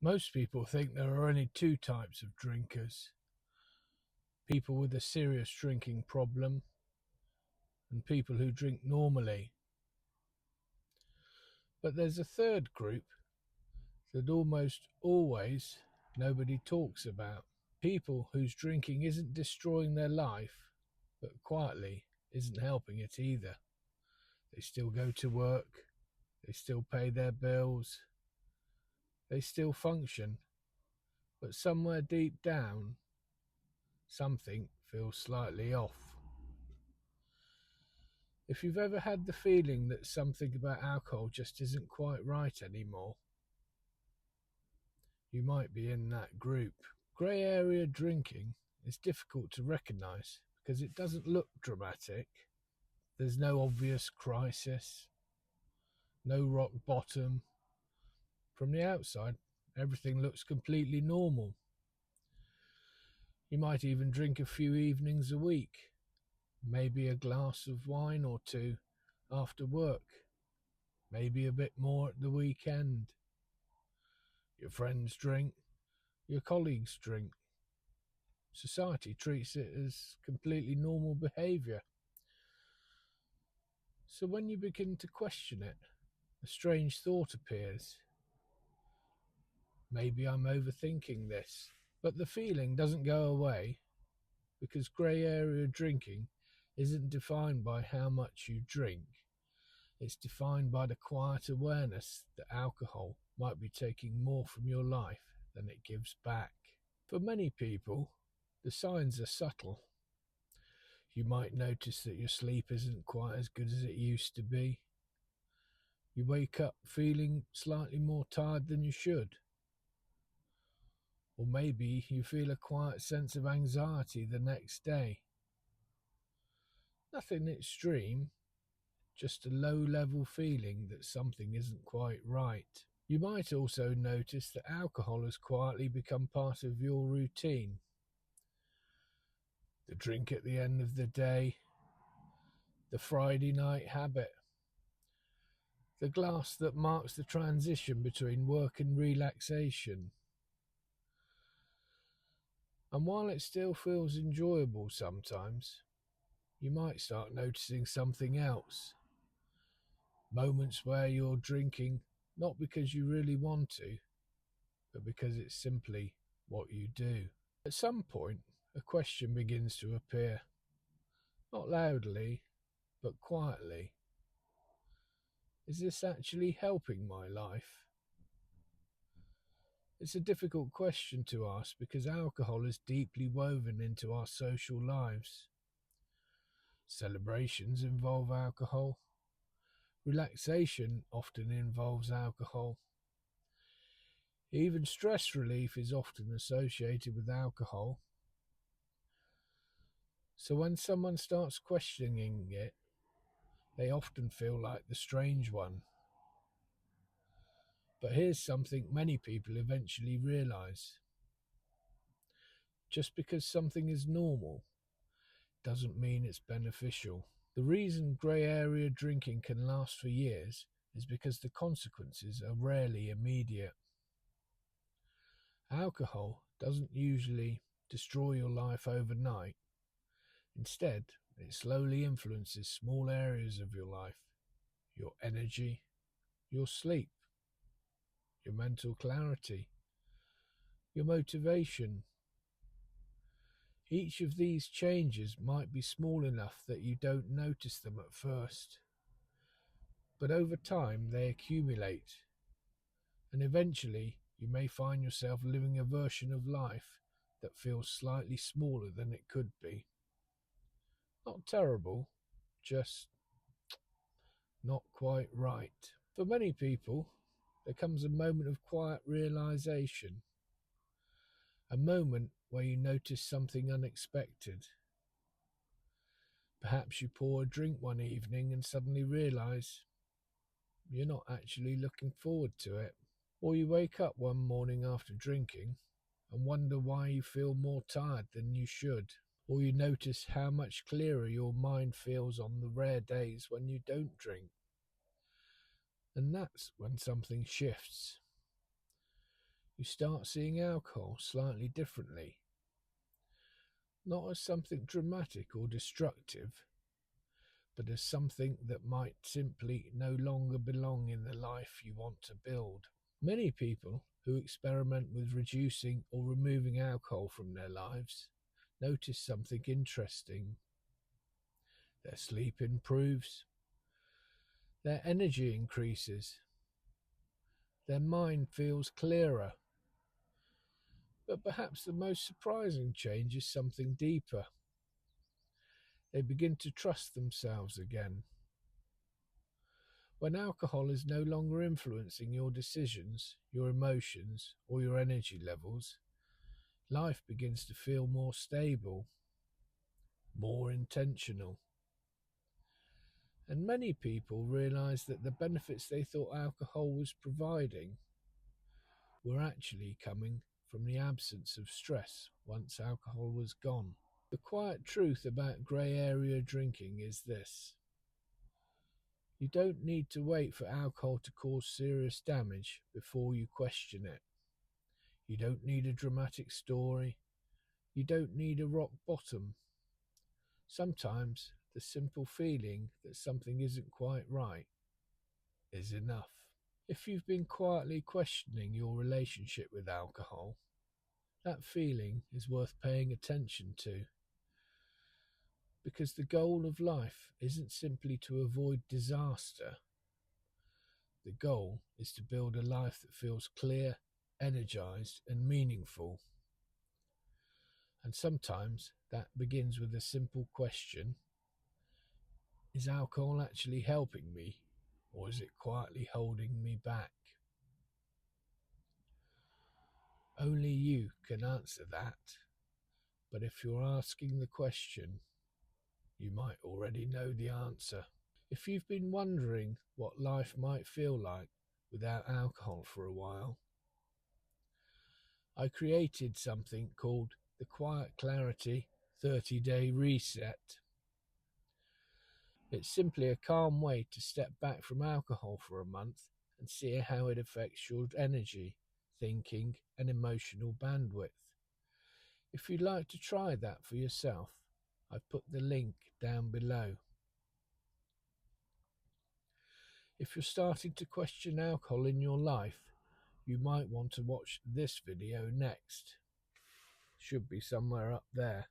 Most people think there are only two types of drinkers: people with a serious drinking problem and people who drink normally. But there's a third group that almost always nobody talks about. People whose drinking isn't destroying their life, but quietly isn't helping it either. They still go to work, they still pay their bills, they still function, but somewhere deep down, something feels slightly off. If you've ever had the feeling that something about alcohol just isn't quite right anymore, you might be in that group. Grey area drinking is difficult to recognise because it doesn't look dramatic. There's no obvious crisis, no rock bottom. From the outside, everything looks completely normal. You might even drink a few evenings a week, maybe a glass of wine or two after work, maybe a bit more at the weekend. Your friends drink, your colleagues drink. Society treats it as completely normal behaviour. So when you begin to question it, a strange thought appears. Maybe I'm overthinking this. But the feeling doesn't go away, because grey area drinking isn't defined by how much you drink. It's defined by the quiet awareness that alcohol might be taking more from your life than it gives back. For many people, the signs are subtle. You might notice that your sleep isn't quite as good as it used to be. You wake up feeling slightly more tired than you should. Or maybe you feel a quiet sense of anxiety the next day. Nothing extreme, just a low-level feeling that something isn't quite right. You might also notice that alcohol has quietly become part of your routine. The drink at the end of the day, the Friday night habit, the glass that marks the transition between work and relaxation. And while it still feels enjoyable sometimes, you might start noticing something else. Moments where you're drinking not because you really want to, but because it's simply what you do. At some point, a question begins to appear. Not loudly, but quietly. Is this actually helping my life? It's a difficult question to ask because alcohol is deeply woven into our social lives. Celebrations involve alcohol. Relaxation often involves alcohol. Even stress relief is often associated with alcohol. So when someone starts questioning it, they often feel like the strange one. But here's something many people eventually realize. Just because something is normal doesn't mean it's beneficial. The reason grey area drinking can last for years is because the consequences are rarely immediate. Alcohol doesn't usually destroy your life overnight. Instead, it slowly influences small areas of your life: your energy, your sleep, your mental clarity, your motivation. Each of these changes might be small enough that you don't notice them at first, but over time they accumulate, and eventually you may find yourself living a version of life that feels slightly smaller than it could be. Not terrible, just not quite right. For many people, there comes a moment of quiet realization, a moment where you notice something unexpected. Perhaps you pour a drink one evening and suddenly realize you're not actually looking forward to it. Or you wake up one morning after drinking and wonder why you feel more tired than you should. Or you notice how much clearer your mind feels on the rare days when you don't drink. And that's when something shifts. You start seeing alcohol slightly differently, not as something dramatic or destructive, but as something that might simply no longer belong in the life you want to build. Many people who experiment with reducing or removing alcohol from their lives notice something interesting. Their sleep improves, their energy increases, their mind feels clearer. But perhaps the most surprising change is something deeper. They begin to trust themselves again. When alcohol is no longer influencing your decisions, your emotions, or your energy levels, life begins to feel more stable, more intentional. And many people realize that the benefits they thought alcohol was providing were actually coming from the absence of stress once alcohol was gone. The quiet truth about grey area drinking is this: you don't need to wait for alcohol to cause serious damage before you question it. You don't need a dramatic story. You don't need a rock bottom. Sometimes the simple feeling that something isn't quite right is enough. If you've been quietly questioning your relationship with alcohol, that feeling is worth paying attention to, because the goal of life isn't simply to avoid disaster. The goal is to build a life that feels clear, energized, and meaningful. And sometimes that begins with a simple question: is alcohol actually helping me, or is it quietly holding me back? Only you can answer that, but if you're asking the question, you might already know the answer. If you've been wondering what life might feel like without alcohol for a while, I created something called the Quiet Clarity 30-Day Reset. It's simply a calm way to step back from alcohol for a month and see how it affects your energy, thinking, and emotional bandwidth. If you'd like to try that for yourself, I've put the link down below. If you're starting to question alcohol in your life, you might want to watch this video next. Should be somewhere up there.